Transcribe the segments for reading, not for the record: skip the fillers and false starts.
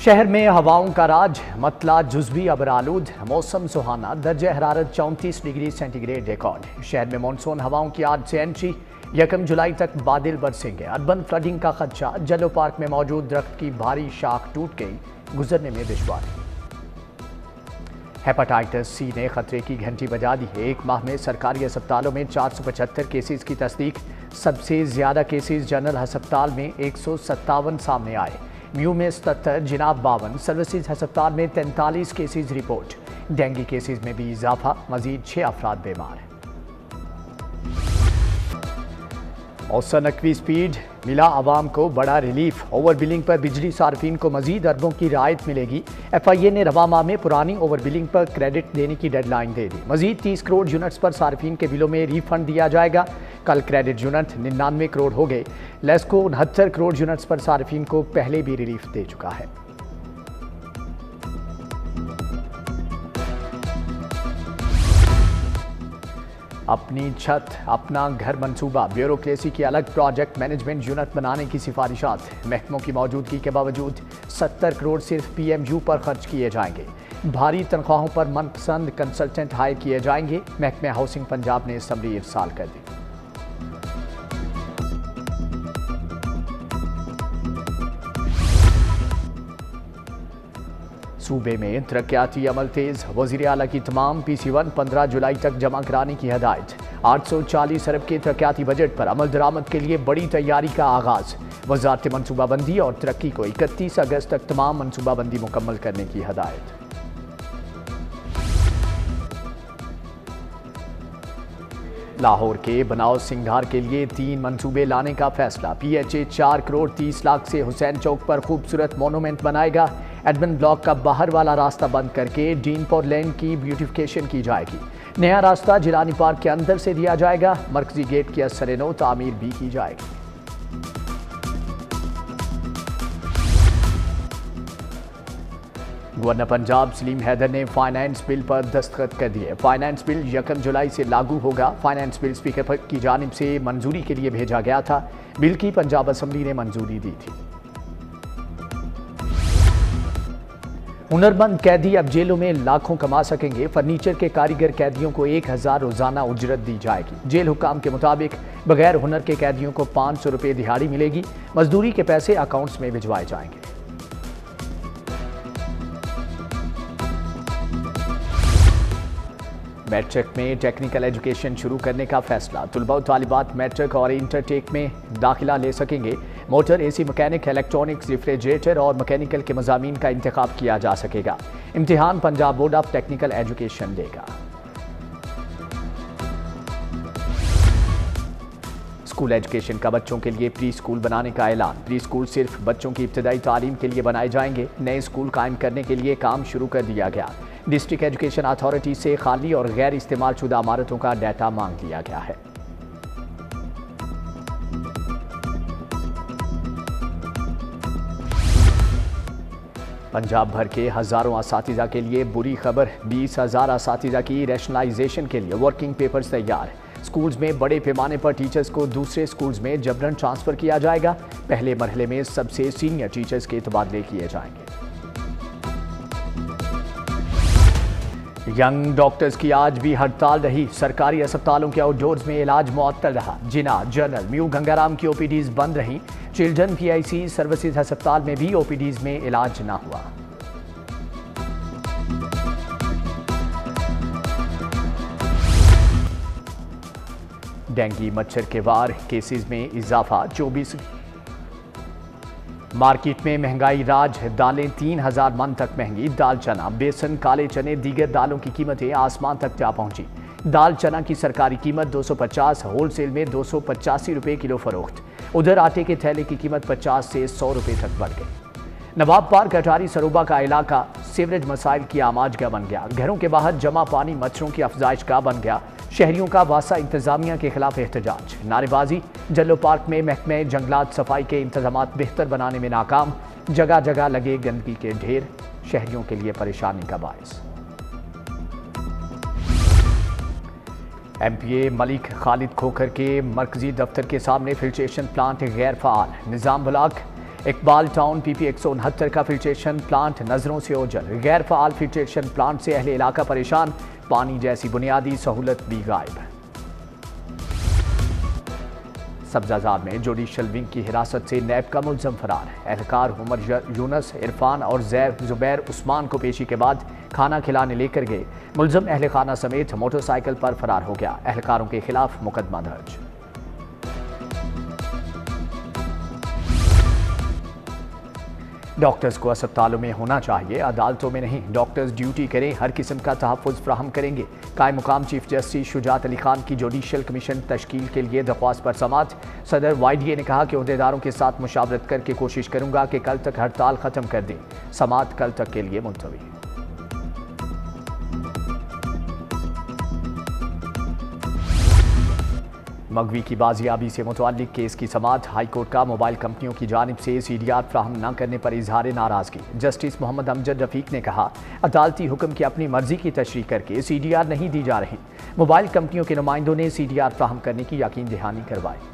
शहर में हवाओं का राज, मतला जुज़वी अबरालूद, मौसम सुहाना, दर्जा हरारत 34 डिग्री सेंटीग्रेड रिकॉर्ड। शहर में मानसून हवाओं की आज से एंट्री, 1 जुलाई तक बादल बरसेंगे। अर्बन फ्लडिंग का खदशा, जलो पार्क में मौजूद दरख्त की भारी शाख टूट गई, गुजरने में दुश्वारी। हेपेटाइटिस सी ने खतरे की घंटी बजा दी है। एक माह में सरकारी अस्पतालों में 475 केसेस की तस्दीक। सबसे ज्यादा केसेस जनरल अस्पताल में 157 सामने आए। म्यू में 77, जिनाब 52, सर्विसेज अस्पताल में 43 केसेस रिपोर्ट। डेंगू केसेस में भी इजाफा, मजीद 6 अफराद बीमार हैं। औसत नकवी स्पीड मिला, आवाम को बड़ा रिलीफ। ओवर बिलिंग पर बिजली सार्फिन को मजीद अरबों की रियायत मिलेगी। FIA ने रवा माह में पुरानी ओवर बिलिंग पर क्रेडिट देने की डेडलाइन दे दी। मजीद 30 करोड़ यूनिट्स पर सार्फिन के बिलों में रिफंड दिया जाएगा। कल क्रेडिट यूनिट 99 करोड़ हो गए। लेस्को 69 करोड़ यूनिट्स पर सार्फिन को पहले भी रिलीफ दे चुका है। अपनी छत अपना घर मंसूबा, ब्यूरोक्रेसी की अलग प्रोजेक्ट मैनेजमेंट यूनिट बनाने की सिफारिशात। महकमों की मौजूदगी के बावजूद 70 करोड़ सिर्फ PMU पर खर्च किए जाएंगे। भारी तनख्वाहों पर मनपसंद कंसल्टेंट हायर किए जाएंगे। महकमे हाउसिंग पंजाब ने असम्बली इरसाल कर दी। सूबे में तरक्याती अमल तेज, वज़ीर आला की तमाम PC1 15 जुलाई तक जमा कराने की हदायत। 840 अरब के तरक्याती बजट पर अमल दरामद के लिए बड़ी तैयारी का आगाज। वजारत मनसूबाबंदी और तरक्की को 31 अगस्त तक तमाम मनसूबाबंदी मुकम्मल करने की हदायत। लाहौर के बनाओ सिंगार के लिए 3 मंसूबे लाने का फैसला। PHA 4 करोड़ 30 लाख से हुसैन चौक पर खूबसूरत मोनूमेंट बनाएगा। एडमिन ब्लॉक का बाहर वाला रास्ता बंद करके डीनपोर लेन की ब्यूटिफिकेशन की जाएगी। नया रास्ता जिलानी पार्क के अंदर से दिया जाएगा। मरकजी गेट की असर-ए-नौ तामीर भी की जाएगी। गवर्नर पंजाब सलीम हैदर ने फाइनेंस बिल पर दस्तखत कर दिए। फाइनेंस बिल 1 जुलाई से लागू होगा। फाइनेंस बिल स्पीकर की जानिब से मंजूरी के लिए भेजा गया था। बिल की पंजाब असम्बली ने मंजूरी दी थी। हुनरमंद कैदी अब जेलों में लाखों कमा सकेंगे। फर्नीचर के कारीगर कैदियों को 1000 रोजाना उजरत दी जाएगी। जेल हुकाम के मुताबिक बगैर हुनर के कैदियों को 500 रुपये दिहाड़ी मिलेगी। मजदूरी के पैसे अकाउंट्स में भिजवाए जाएंगे। मैट्रिक में टेक्निकल एजुकेशन शुरू करने का फैसला। तुलबा और तालिबात मैट्रिक और इंटरटेक में दाखिला ले सकेंगे। Motor, AC mechanic, electronics, refrigerator और मैकेनिकल के मज़ामीन का इंतखाब किया जा सकेगा। इम्तिहान Punjab board of technical education देगा। स्कूल एजुकेशन का बच्चों के लिए प्री स्कूल बनाने का ऐलान। प्री स्कूल सिर्फ बच्चों की इब्तदाई तालीम के लिए बनाए जाएंगे। नए स्कूल कायम करने के लिए काम शुरू कर दिया गया। डिस्ट्रिक्ट एजुकेशन अथॉरिटी से खाली और गैर इस्तेमाल शुदा इमारतों का डाटा मांग लिया गया है। पंजाब भर के हजारों असातिज़ा के लिए बुरी खबर। 20,000 असातिज़ा की रैशनलाइजेशन के लिए वर्किंग पेपर्स तैयार। स्कूल्स में बड़े पैमाने पर टीचर्स को दूसरे स्कूल्स में जबरन ट्रांसफर किया जाएगा। पहले मरहले में सबसे सीनियर टीचर्स के तबादले किए जाएंगे। यंग डॉक्टर्स की आज भी हड़ताल रही। सरकारी अस्पतालों के आउटडोर्स में इलाज मुअत्तल रहा। जिना, जनरल, म्यू, गंगाराम की OPDs बंद रहीं। चिल्ड्रन PIC सर्विसेज अस्पताल में भी OPDs में इलाज ना हुआ। डेंगू मच्छर के वार केसेस में इजाफा। 24 मार्केट में महंगाई राज। दालें 3000 मन तक महंगी। दाल चना, बेसन, काले चने, दीगर दालों की कीमतें आसमान तक जा पहुंची। दाल चना की सरकारी कीमत 250, होलसेल में 285 रुपये किलो फरोख्त। उधर आटे के थैले की कीमत 50 से 100 रुपये तक बढ़ गई। नवाब पार्क अटारी सरोबा का इलाका सीवरेज मसाइल की आमाजगा बन गया। घरों के बाहर जमा पानी मच्छरों की अफजाइश का बन गया। शहरियों का वासा इंतजामिया के खिलाफ एहतजाज, नारेबाजी। जल्लो पार्क में महकमे जंगलात सफाई के इंतजाम बेहतर बनाने में नाकाम। जगह जगह लगे गंदगी के ढेर, शहरियों के लिए परेशानी का बायस। MPA मलिक खालिद खोखर के मरकजी दफ्तर के सामने फिल्ट्रेशन प्लांट गैर फाल। निजाम ब्लॉक इकबाल टाउन PP 169 का फिल्ट्रेशन प्लांट नजरों से ओझल। गैर फाल फिल्ट्रेशन प्लांट से अहले इलाका परेशान, पानी जैसी बुनियादी सहूलत भी गायब। सब्जाजार में जुडिशल विंग की हिरासत से नैब का मुलजम फरार। एहलकार उमर यूनस, इरफान और जुबैर उस्मान को पेशी के बाद खाना खिलाने लेकर गए। मुलजम अहल खाना समेत मोटरसाइकिल पर फरार हो गया। एहलकारों के खिलाफ मुकदमा दर्ज। डॉक्टर्स को अस्पतालों में होना चाहिए, अदालतों में नहीं। डॉक्टर्स ड्यूटी करें, हर किस्म का तहफ़्फ़ुज़ फ्राहम करेंगे। कायम मुकाम चीफ जस्टिस शुजात अली खान की जुडिशल कमीशन तश्कील के लिए दरख्वास्त पर समाअत। सदर YDA ने कहा कि अहदेदारों के साथ मुशावरत करके कोशिश करूंगा कि कल तक हड़ताल ख़त्म कर दें। समाअत कल तक के लिए मुलतवी। मगवी की बाजियाबी से मुतअल्लिक केस की समाअत। हाईकोर्ट का मोबाइल कंपनियों की जानिब से CDR फ्राहम न करने पर इजहार नाराजगी। जस्टिस मोहम्मद अमजद रफीक ने कहा, अदालती हुक्म की अपनी मर्जी की तशरीह करके CDR नहीं दी जा रही। मोबाइल कंपनियों के नुमाइंदों ने CDR फ्राहम करने की यकीन दहानी करवाई।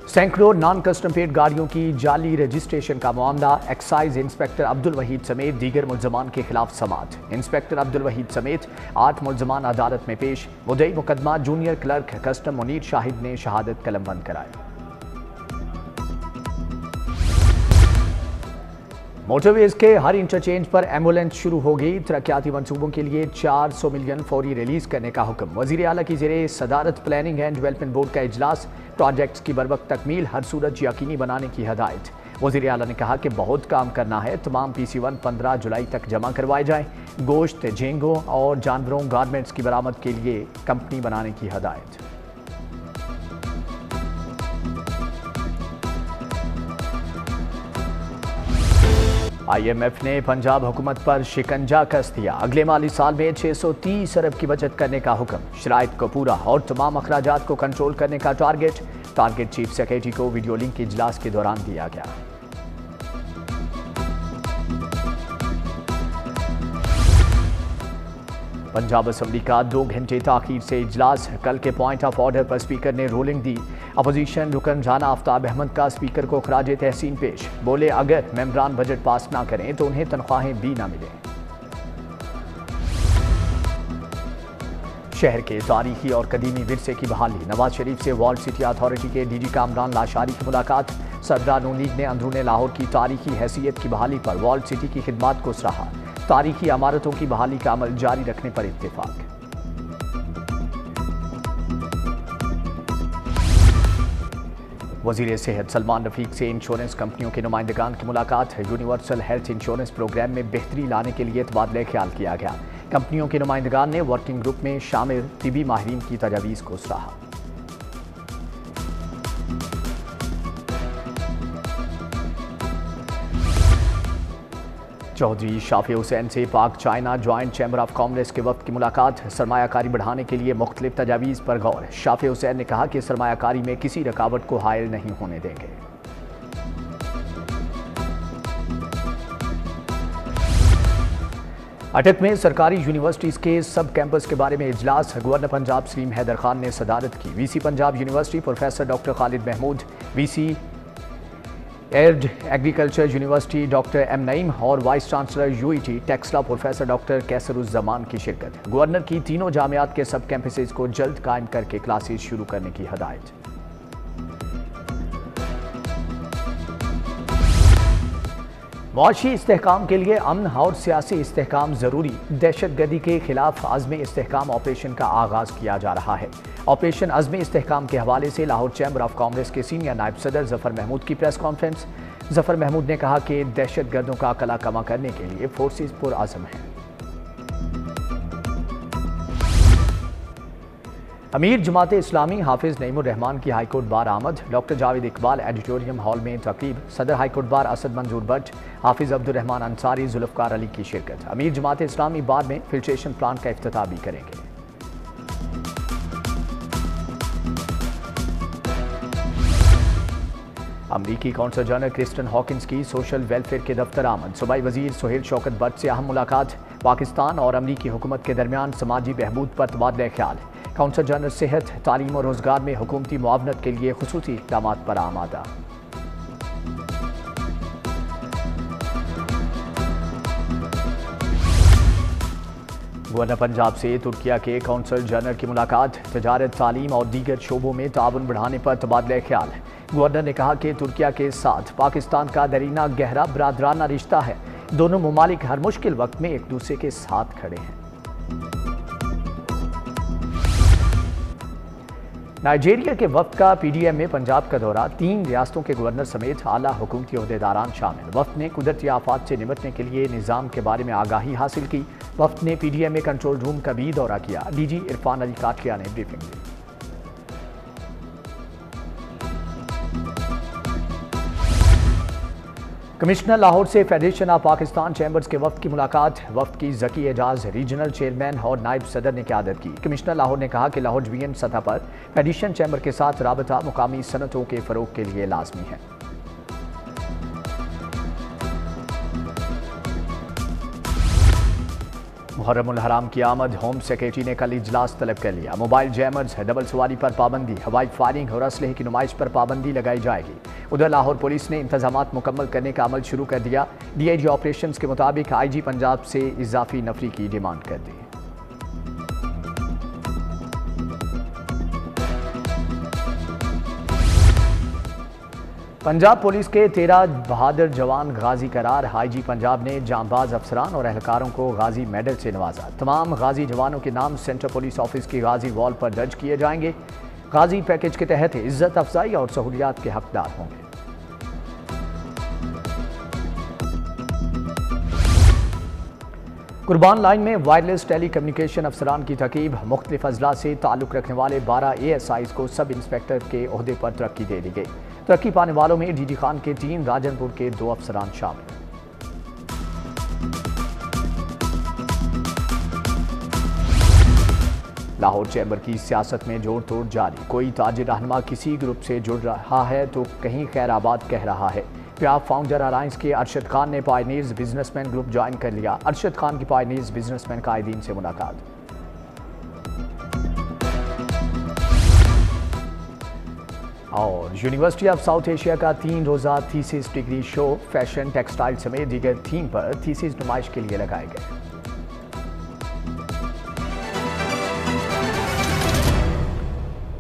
सैकड़ों नॉन कस्टम पेड गाड़ियों की जाली रजिस्ट्रेशन का मामला। एक्साइज इंस्पेक्टर अब्दुल वहीद समेत दीगर मुलजमान के खिलाफ समाअत। इंस्पेक्टर अब्दुल वहीद समेत 8 मुलजमान अदालत में पेश। मुद्दई मुकदमा junior clerk custom Munir Shahid ने शहादत कलमबंद कराई। मोटरवेज के हर इंटरचेंज पर एम्बुलेंस शुरू हो गई। तरक्याती मंसूबों के लिए 400 मिलियन फौरी रिलीज करने का हुक्म। वजीर आला की ज़ेरे सदारत प्लानिंग एंड डेवलपमेंट बोर्ड का इजलास। प्रोजेक्ट्स की बरवक्त तकमील हर सूरत यकीनी बनाने की हदायत। वजीर आला ने कहा कि बहुत काम करना है। तमाम PC1 15 जुलाई तक जमा करवाए जाएँ। गोश्त, झींगों और जानवरों गारमेंट्स की बरामद के लिए कंपनी बनाने की हदायत। IMF ने पंजाब हुकूमत पर शिकंजा कस दिया। अगले माली साल में 630 अरब की बचत करने का हुक्म। शराइत को पूरा और तमाम अखराजात को कंट्रोल करने का टारगेट चीफ सेक्रेटरी को वीडियो लिंक इजलास के दौरान दिया गया। पंजाब असम्बली का 2 घंटे ताखीर से इजलास। कल के पॉइंट ऑफ ऑर्डर पर स्पीकर ने रूलिंग दी। अपोजिशन रुकन राना आफ्ताब अहमद का स्पीकर को खराजे तहसीन पेश। बोले, अगर मेंबरान बजट पास ना करें तो उन्हें तनख्वाहें भी ना मिलें। शहर के तारीखी और कदीमी विरसे की बहाली। नवाज शरीफ से वॉल्ड सिटी अथॉरिटी के DG कामरान लाशारी की मुलाकात। सदर नून लीग ने अंदरूने लाहौर की तारीखी हैसियत की बहाली पर वॉल्ड सिटी की खिदमात को सराहा। तारीखी इमारतों की बहाली का अमल जारी रखने पर इत्तेफाक। वजीर सेहत सलमान रफीक से इंश्योरेंस कंपनियों के नुमाइंदगान की मुलाकात। यूनिवर्सल हेल्थ इंश्योरेंस प्रोग्राम में बेहतरी लाने के लिए तबादला ख्याल किया गया। कंपनियों के नुमाइंदगान ने वर्किंग ग्रुप में शामिल तिबी माहिरीन की तजावीज़ को सराहा। चौधरी शाफी हुसैन से पाक China joint chamber of commerce के वक्त की मुलाकात। सरमायाकारी बढ़ाने के लिए मुख्तलिफ तजावीज़ पर गौर। शाफी हुसैन ने कहा कि सरमायाकारी में किसी रुकावट को हायल नहीं होने देंगे। अटक में सरकारी यूनिवर्सिटीज़ के सब कैंपस के बारे में इजलास। गवर्नर पंजाब सलीम हैदर खान ने सदारत की। VC Punjab university professor doctor Khalid Mahmood, VC arid agriculture university doctor M Naeem और vice chancellor UET Taxila professor doctor Qaiseruzzaman की शिरकत। गवर्नर की तीनों जामियात के सब कैंपसेस को जल्द कायम करके क्लासेस शुरू करने की हदायत। मुआशी इस्तेहकाम के लिए अमन और सियासी इस्तेहकाम ज़रूरी। दहशतगर्दी के खिलाफ अज़्म इस्तेहकाम ऑपरेशन का आगाज़ किया जा रहा है। ऑपरेशन अज़्म इस्तेहकाम के हवाले से लाहौर चैम्बर ऑफ कॉमर्स के सीनियर नायब सदर ज़फ़र महमूद की प्रेस कॉन्फ्रेंस। ज़फ़र महमूद ने कहा कि दहशतगर्दों का कला कमा करने के लिए फोर्सेस पुरअज़्म हैं। अमीर जमात इस्लामी हाफिज़ नईमुर रहमान की हाईकोर्ट बार आमद। डॉक्टर जावेद इकबाल एडिटोरियम हॉल में तकरीब। सदर हाईकोर्ट बार असद मंजूर भट्ट, हाफिज़ अब्दुल रहमान अंसारी, जुल्फ़कार अली की शिरकत। अमीर जमात इस्लामी बार में फिल्ट्रेशन प्लांट का इफ्तिताह भी करेंगे। अमरीकी कौंसल जनरल क्रिस्टन हॉकिंस की सोशल वेलफेयर के दफ्तर आमद। सूबाई वजीर सुहेल शौकत भट्ट से अहम मुलाकात। पाकिस्तान और अमरीकी हुकूमत के दरमियान समाजी बहबूद पर तबादला ख्याल। काउंसिल जनरल सेहत, तालीम और रोजगार में हुकूमती मुआवनत के लिए खुसूसी इक़दाम पर आमादा। गवर्नर पंजाब से तुर्किया के काउंसिल जनरल की मुलाकात, तजारत, तालीम और दीगर शोबों में ताउन बढ़ाने पर तबादला ख्याल। गवर्नर ने कहा कि तुर्किया के साथ पाकिस्तान का दरीना गहरा बरादराना रिश्ता है। दोनों ममालिक हर मुश्किल वक्त में एक दूसरे के साथ खड़े हैं। नाइजीरिया के वफ्द का पीडीएम में पंजाब का दौरा, 3 रियासतों के गवर्नर समेत आला हुकूमती ओहदेदारान शामिल। वफ्द ने कुदरती आफात से निपटने के लिए निज़ाम के बारे में आगाही हासिल की। वफ्द ने पीडीएम में कंट्रोल रूम का भी दौरा किया। डीजी इरफान अली काटलिया ने ब्रीफिंग दी। कमिश्नर लाहौर से फेडरेशन ऑफ पाकिस्तान चैम्बर्स के वफ्द की मुलाकात। वफ्द की ज़की एजाज रीजनल चेयरमैन और नायब सदर ने क़यादत की। कमिश्नर लाहौर ने कहा कि लाहौर डिवीजन सतह पर फेडरेशन चैम्बर के साथ राबता मुकामी सनतों के फ़रोग के लिए लाजमी है। मुहर्रमुल हराम की आमद, होम सेक्रेटरी ने कल इजलास तलब कर लिया। मोबाइल जैमर्स, डबल सवारी पर पाबंदी, हवाई फायरिंग और असलहे की नुमाइश पर पाबंदी लगाई जाएगी। उधर लाहौर पुलिस ने इंतजामात मुकम्मल करने का अमल शुरू कर दिया। डीआईजी ऑपरेशंस के मुताबिक आईजी पंजाब से इजाफी नफरी की डिमांड कर दी। पंजाब पुलिस के 13 बहादुर जवान गाजी करार। आईजी पंजाब ने जांबाज अफसरान और एहलकारों को गाजी मेडल से नवाजा। तमाम गाजी जवानों के नाम सेंट्रल पुलिस ऑफिस की गाजी वॉल पर दर्ज किए जाएंगे। गाजी पैकेज के तहत इज्जत अफजाई और सहूलियात के हकदार होंगे। कुर्बान लाइन में वायरलेस टेली कम्युनिकेशन अफसरान की तरकीब। मुख्तलिफ अजला से ताल्लुक़ रखने वाले 12 ASIs को सब इंस्पेक्टर के ओहदे पर तरक्की दे दी गई। तरक्की पाने वालों में डीडी खान के 3, राजनपुर के 2 अफसरान शामिल। लाहौर चैम्बर की सियासत में जोड़ तोड़ जारी। कोई ताजिर रहनुमा किसी ग्रुप से जुड़ रहा है तो कहीं खैराबाद कह रहा है। प्याब फाउंडर अलायंस के अरशद खान ने पायनीर्स बिजनेसमैन ग्रुप ज्वाइन कर लिया। अरशद खान की पायनीर्स बिजनेसमैन कायदीन से मुलाकात। और यूनिवर्सिटी ऑफ साउथ एशिया का 3 रोज़ा thesis degree show fashion, textile समेत दीगर थीम पर थीसिस नुमाइश के लिए लगाए गए।